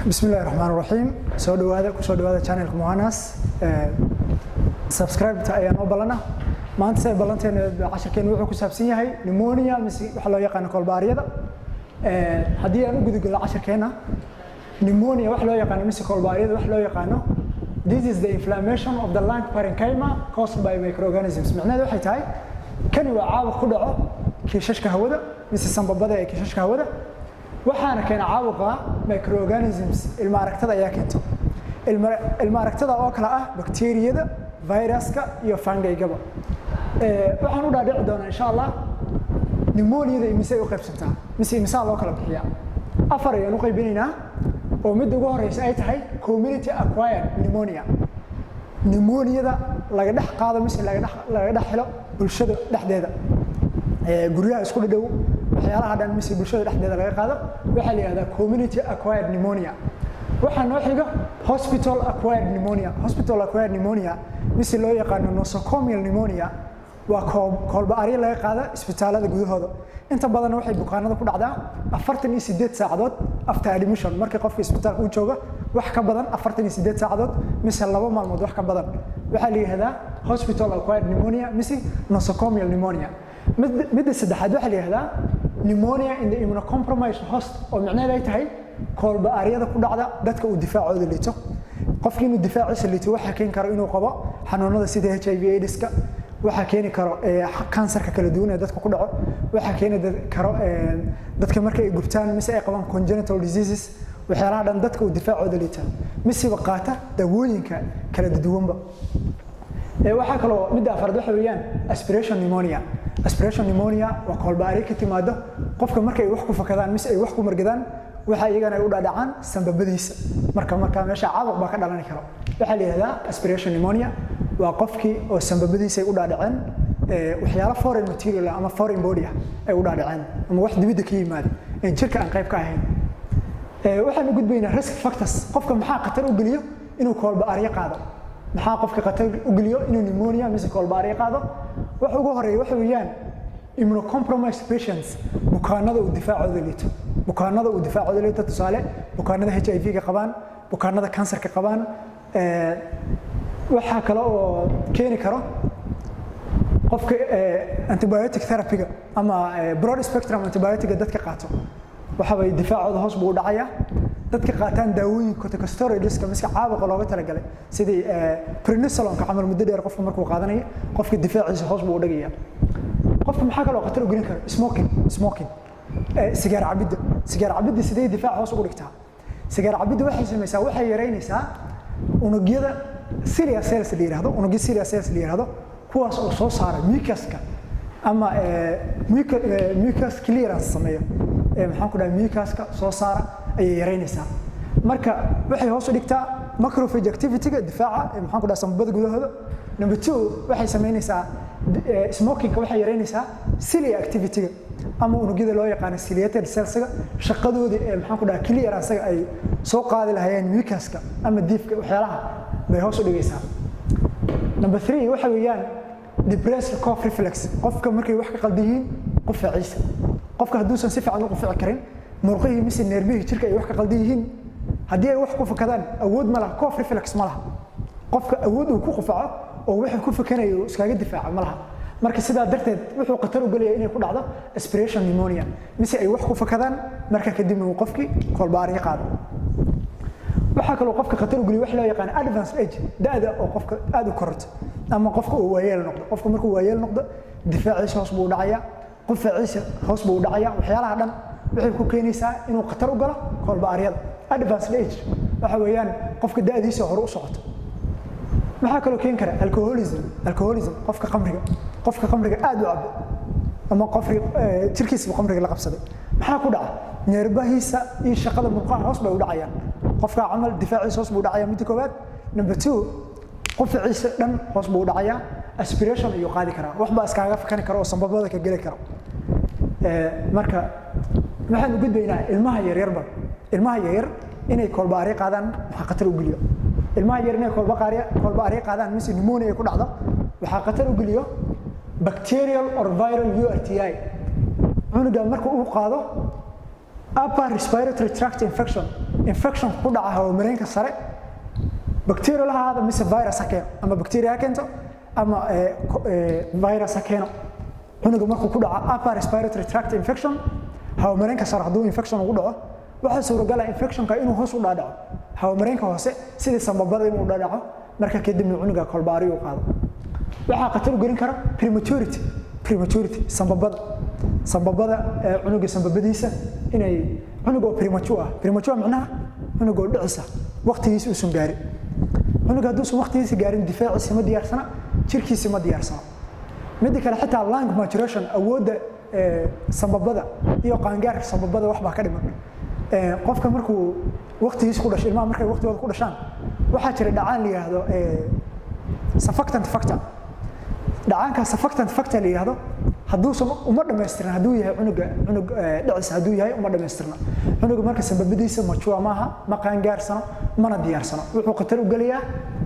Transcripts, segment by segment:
بسم الله الرحمن الرحيم سو دhowaada channelka Mohanas subscribe ta ayaan u balana maanta say balanteena casharkeenu wuxuu ku saabsan yahay pneumonia mise waxa loo yaqaan kolbaariyada hadii aan u gudugalo casharkeena pneumonia waxa loo yaqaan mise kolbaariyada waxa loo yaqaano this is the inflammation of the lung parenchyma caused by microorganisms macnaheedu waxay tahay kani waa caabuq ku dhaco kiishashka hawada mise sanbabada ee kiishashka hawada waxaana keena caabuqa microorganisms ilma aragtada ayaa keento ilma aragtada oo kala ah bakteeriyada viruska iyo fungi-gaba waxaan u dhaadhici doonaa insha Allah pneumonia imise u qaybsantaa mise imisa loo kala bixiyaa afar ayaan u qaybinaynaa oo mid ugu horeysa ay tahay community acquired pneumonia laga dhex qaado mise laga dhex helo bulshada dhexdeeda guryaha isku dhadhow waxyaalaha dhan mise bulshada dhexdeeda laga qaado waxa la yiraahdaa community acquired pneumonia waxa noo xiga hospital acquired pneumonia mise loo yaqaan nosocomial pneumonia waa kolbaariyo laga qaado isbitaalada gudahooda inta badan waxay bukaanada ku dhacdaa 48 saacadood after admission marka qofka isbitaalka uu joogo wax ka badan 48 saacadood mise 2 maalmood wax ka badan waxa la yiraahdaa hospital acquired pneumonia mise nosocomial pneumonia midda saddexaad waxa la yiraahdaa pneumonia in the immunocompromised host oo macnaheedu ay tahay kolbaariyada ku dhacda dadka uu difaacooda liito qofkii inuu difaaciisa liito waxa keeni karo inuu qabo xanuunada sida HIV/AIDS-ka waxa keeni karo kansarka kala duwan ee dadka ku dhaco waxa keeni karo dadka markay ay gubtaan mise ay qabaan congenital diseases waxyaalaha dhan dadka uu difaacooda liito mise qaata dawooyinka kala duwanba waxa kale oo mid afraad waxa weeyaan aspiration pneumonia waa kolbaari ka timaado qofka markay wax ku fakadaan mise ay wax ku margadaan waxa iyagana ay u dhaadhacaan sanbabadiisa marka meesha caabuq baa ka dhalan karo waxa la yiraahdaa aspiration pneumonia waa qofkii oo sanbabadiisa ay u dhaadhaceen waxyaalo foreign material ama foreign body ay u dhaadhaceen ama wax dibadda ka yimaada in jirka aan qayb ka ahayn waxaan u gudbaynaa risk factors qofka maxaa khatar u geliyo inuu kolbaari qaado maxaa qofka khatar u geliyo inuu pneumonia mise kolbaari qaado waxa ugu horeeya waxa weeyaan immunocompromised patients bukaanada uu difaacooda liito tusaale bukaanada HIV-ga qabaan bukaanada kansarka qabaan waxa kale oo keeni karo qofka antibiotic therapy-ga ama broad spectrum antibiotic dadka qaato waxa way difaacooda hoos buu u dhacayaa dadka qaataan daawooyinka corticosteroids-ka miska caabuqa looga talagalay sidii prednisolone-ka camal muddo dheer qofka markuu qaadanayo qofka difaaciisa hoos buu u dhagayaa qofka maxaa kale oo khatar u gelin kara smoking sigaar cabidda sidee difaac hoos ugu dhigtaa sigaar cabidda waxay yareynaysaa unugyada serious cells la yiraahdo kuwaas oo soo saara mucuska ama mucus clearance sameeyo maxaan ku dhahay mucuska soo saara ayay yareynaysaa marka waxay hoos u dhigtaa macrophage activity-ga difaaca maxaan ku dhahay sanbabada gudahooda number 2 waxay sameynaysaa smoking waxay yareynaysaa ciliary activity-ga ama unugyada loo yaqaan ciliated cells-ga shaqadooda maxaan ku dhahay clearance ay soo qaadi lahaayeen mucuska ama diifka waxyaalaha bay hoos u dhigaysaa number 3 waxa weeyaan depressed cough reflex qofka markay wax ka qalbiyiin qufaciisa qofka haduusan si fiican u qufici karin murqihii mise neermihii jirka ay wax ka qaldan yihiin haddii ay wax ku fakadaan awood ma laha cough reflex ma laha qofka awood uu ku qufaco oo wuxuu ku fakanayo iskaga difaaco ma laha marka sidaa darteed wuxuu khatar u gelayaa inay ku dhacdo aspiration pneumonia mise ay wax ku fakadaan marka kadib uu qofkii kolbaari qaado waxa kale oo qofka khatar u geliyo wax loo yaqaan advanced age da'da oo qofka aad u korto ama qofka uu waayeel noqdo qofka markuu waayeel noqdo difaaciisa hoos buu u dhacayaa qufaciisa hoos buu u dhacayaa waxyaalaha dhan waxay ku keenaysaa inuu khatar u galo kolbaariyada advanced age waxa weeyaan qofka da'diisa hore u socoto maxaa kale oo keeni kara alcoholism qofka khamriga aad u cabo ama qofka jirkiisa khamriga la qabsaday maxaa ku dhaca neerbahiisa iyo shaqada murqaha hoos bay u dhacayaan qofka camal difaaciisa hoos buu u dhacayaa mid koobaad number 2 qufaciisa dhan hoos buu u dhacayaa aspiration ayuu qaadi karaa wax baa iskaaga fakani kara oo sanbabada ka geli kara marka waxaan u gudbaynaa ilmaha yaryar inay kolbaari qaadaan waxa khatar u geliyo ilmaha yar inay kolbaari qaadaan mise pneumonia ku dhacdo waxa khatar u geliyo bacterial or viral URTI cunuga marka uu qaado upper respiratory tract infection infection ku dhaca hawo-mareenka sare bacteria la hada mise virus ha keeno ama bacteria ha keento ama virus ha keeno cunuga markuu ku dhaca upper respiratory tract infection hawo-mareenka sare hadduu infection ugu dhaco waxaa suuragal ah infectionka inuu hoos u dhaadhaco hawo-mareenka hoose sidii sambabada inuu dhaadhaco marka kadibna cunuga kolbaari uu qaado waxaa khatar u gelin kara prematurity sambabada cunuga sambabadiisa inay cunuga oo premature macnaha cunuga oo dhicisa waqtigiisa uu sun gaarin cunuga hadduu waqtigiisa gaarin difaaciisa ma diyaarsana jirkiisa ma diyaarsana mid kale xitaa lung maturation awoodda sambabada iyo qaangaarka sambabada wax baa ka dhiman qofka markuu waqtigiisa ku dhashay ilmaha markay waqtigooda ku dhashaan waxaa jira dhacaan la yiraahdo surfactant factor dhacaanka surfactant factor la yiraahdo hadduusan uma dhameystiran hadduu yahay cunug dhicis hadduu yahay uma dhammeystirna cunuga marka sambabadiisa majuwa maaha ma qaangaarsano mana diyaarsano wuxuu khatar u gelayaa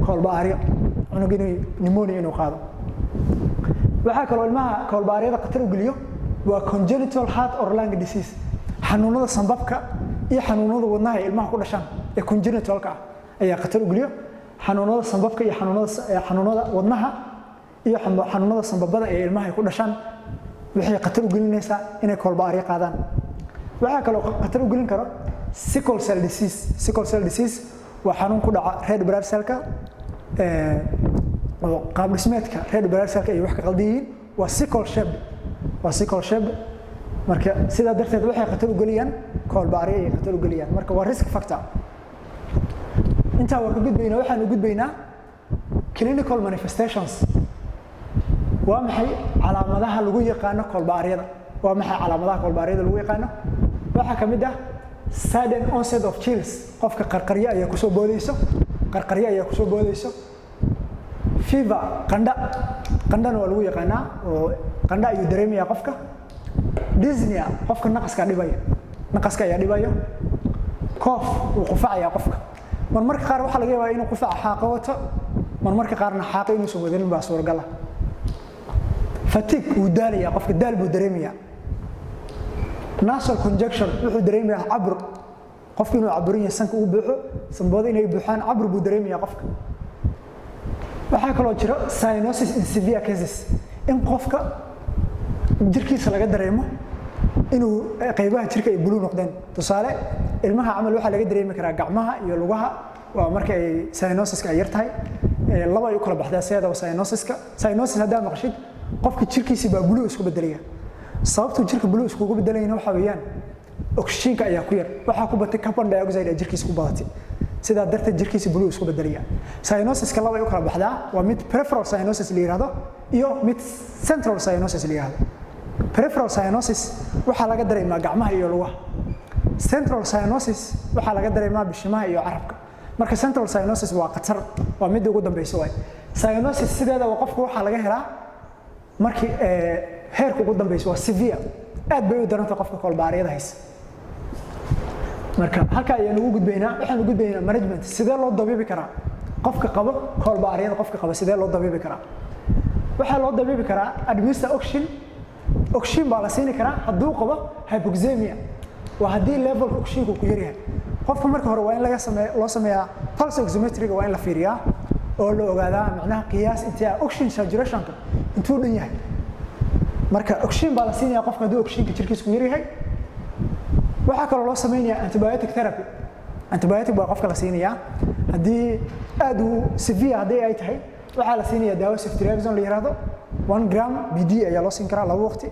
kolbaariyo cunuga inuu pneumonia inuu qaado waxaa kaloo ilmaha kolbaariyada khatar u geliyo waa congenital heart or lung disease xanuunada sambabka iyo xanuunada wadnaha ee ilmaha ku dhashaan ee congenitalka ayaa khatar u geliyo xanuunada sambabka iyo xanuunada wadnaha iyo xanuunada sambabada ee ilmaha ku dhashaan waxay khatar u gelinaysaa inay kolbaari qaadaan waxaa kaloo khatar u gelin karo sickle cell disease waa xanuun ku dhaca red blood cell-ka oo qaab dhismeedka red blood cell-ka ay wax ka qaldan yihiin waa sickle shape marka sidaa darteed waxay khatar u geliyaan kolbaari ay khatar u geliyaan marka waa risk factor intaa waa ka gudbaynaa waxaan u gudbaynaa clinical manifestations waa maxay calaamadaha lagu yaqaano kolbaariyada waa maxay calaamadaha kolbaariyada lagu yaqaano waxa kamid ah sudden onset of chills qofka qarqaryo ayaa ku soo boodayso fever qandhana waa lagu yaqaanaa oo qandha ayuu dareemayaa qofka dyspnea qofka naqaska ayaa dhibaya cough uu qufacayaa qofka marmarka qaar waxaa laga yaabaa inuu qufaca xaaqo wato marmarka qaarna xaaqo inuusan wadanin baa suuragal ah fatigue uu daalaya qofka daal buu dareemayaa nasal congestion wuxuu dareemayaa cabur qofka inuu caburin yahay sanka uu buuxo sanbooda inay buuxaan cabur buu dareemayaa qofka waxaa kaloo jira cyanosis in severe cases in qofka jirkiisa laga dareemo inuu qaybaha jirka ay bulu noqdeen tusaale ilmaha camal waxaa laga dareemi karaa gacmaha iyo lugaha waa marka ay cyanosiska ay yar tahay laba ay u kala baxdaa seedaba cyanosis haddaa maqashid qofka jirkiisa baa bulu isku bedelaya sababtu jirka bulu iskugu bedelayna waxa weeyaan oxygenka ayaa ku yar waxaa ku batay carbon dioxide ee jirkiisa ku badatay sidaa darteed jirkiisa bulu isku bedelaya cyanosiska laba ay u kala baxdaa waa mid peripheral cyanosis la yiraahdo iyo mid central cyanosis la yiraahdo peripheral cyanosis waxaa laga dareemaa gacmaha iyo lugaha central cyanosis waxaa laga dareemaa bishimaha iyo carabka marka central cyanosis waa khatar waa mid ugu dambaysa way cyanosis sideeda qofka waxaa laga helaa markii heerka ugu dambaysa waa severe aad bay u daranta qofka kolbaariyada haysa marka halka ayaan ugu gudbaynaa waxaan ugu gudbaynaa management sidee loo dabiibi karaa qofka qabo kolbaariyada qofka qaba sidee loo dabiibi karaa waxaa loo dabiibi karaa administer oxygen baa la siin karaa hadduu qabo hypoxemia waa haddii level oxygen ku yar yahay qofka marka hore waa in loo sameeyaa pulse oximetry waa in la fiiriyaa oo la ogaadaa macnaha qiyaas inta oxygen saturation-ka intuu dhan yahay marka oxygen baa la siinayaa qofka hadduu oxygenka jirkiisa ku yar yahay waxaa kaloo loo sameynayaa antibiotic therapy antibiotic baa qofka la siinayaa haddii aad u severe haddii ay tahay waxaa la siinayaa daawo ceftriaxone la yiraahdo 1 gram BD ayaa loo siin karaa 2 waqti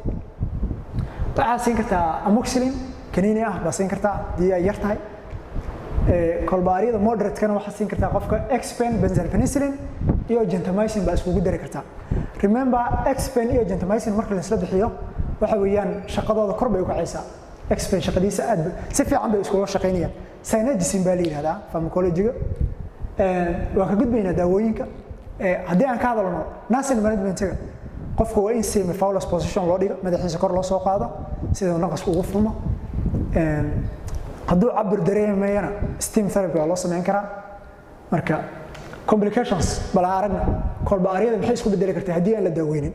waxaa siin kartaa amoxicillin kaniini ah baa siin kartaa haddii ay yar tahay kolbaariyada moderate-kana waxaa siin kartaa qofka X-pen benzalpenicillin iyo gentamicin baa iskugu dari kartaa remember X-pen iyo gentamicin marka la isla bixiyo waxa weeyaan shaqadooda kor bay u kacaysaa X-pen shaqadiisa aad si fiican bay iskugu shaqeynayaan synergism baa la yiraahdaa pharmacology-ga waa ka gudbaynaa daawooyinka haddii aan ka hadalno nasal management-ga qofka waa in semi-fowlus position loo dhigo madaxiisa kor loo soo qaado sida naqasku ugu furmo hadduu cabir dareemayana steam therapy waa loo sameyn karaa marka complications bala aragna kolbaariyada maxay isku bedeli kartaa haddii aan la daaweynin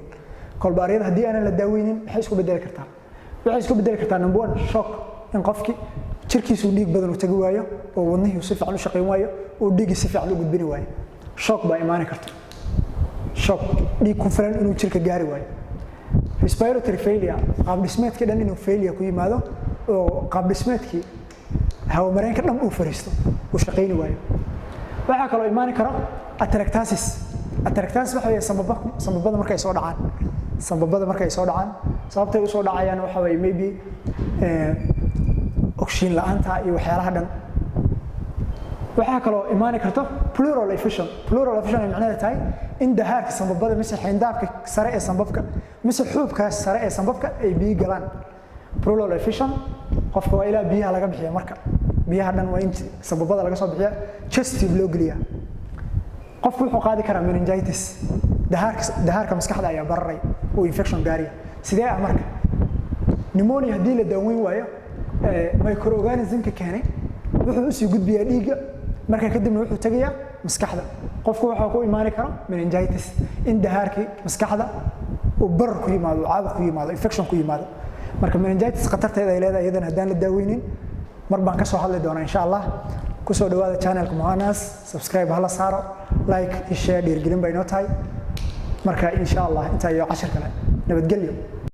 kolbaariyada haddii aan la daaweynin maxay isku bedeli kartaa waxay isku bedeli kartaa number 1 shock in qofki jirkiisu dhiig badan uu tagi waayo oo wadnihii si fiican u shaqayn waayo oo dhiigii si fiican u gudbin waayo shock baa imaan karta shock dhiig ku filan inuu jirka gaari waayo respiratory failure qaab dhismeedka dhan inuu failure ku yimaado oo qaab dhismeedkii hawo mareenka dhan uu fariisto uu shaqayn waayo waxa kale oo imaan kara atelectasis waxa weeye sababada markay soo dhacaan sababtay u soo dhacayaan waxa weeye maybe oxygen la'aanta iyo waxyaalaha dhan waxa kale oo imaan karto pleural effusion ay macnaheedu tahay in dahaarka sababada mise xeyndaabka sare ee sababka mise xuubkaas sare ee sababka ay biyo galaan pleural effusion qofka waa ilaa biyaha laga bixiyo marka biyaha dhan waa in sababada laga soo bixiyo chest tube loo geliyaa qofku wuxuu qaadi karaa meningitis dahaarka maskaxda ayaa bararay oo infection gaariya sidee ah marka pneumonia haddii la daaweyn waayo microorganismka keenay wuxuu u sii gudbiyaa dhiigga marka kadibna wuxuu tagayaa maskaxda qofku waxa ku imaan kara meningitis in dahaarkii maskaxda uu barar ku yimaado caabuq ku yimaado infection ku yimaado marka meningitis khatarteeda ay leedahay iyadana haddaan la daaweynin mar baan ka soo hadli doonaa insha Allah ku soo dhawaada channelka Mohanas subscribe hala saaro like iyo share dhiirgelin bay noo tahay marka insha Allah inta iyo 10 kale nabadgelyo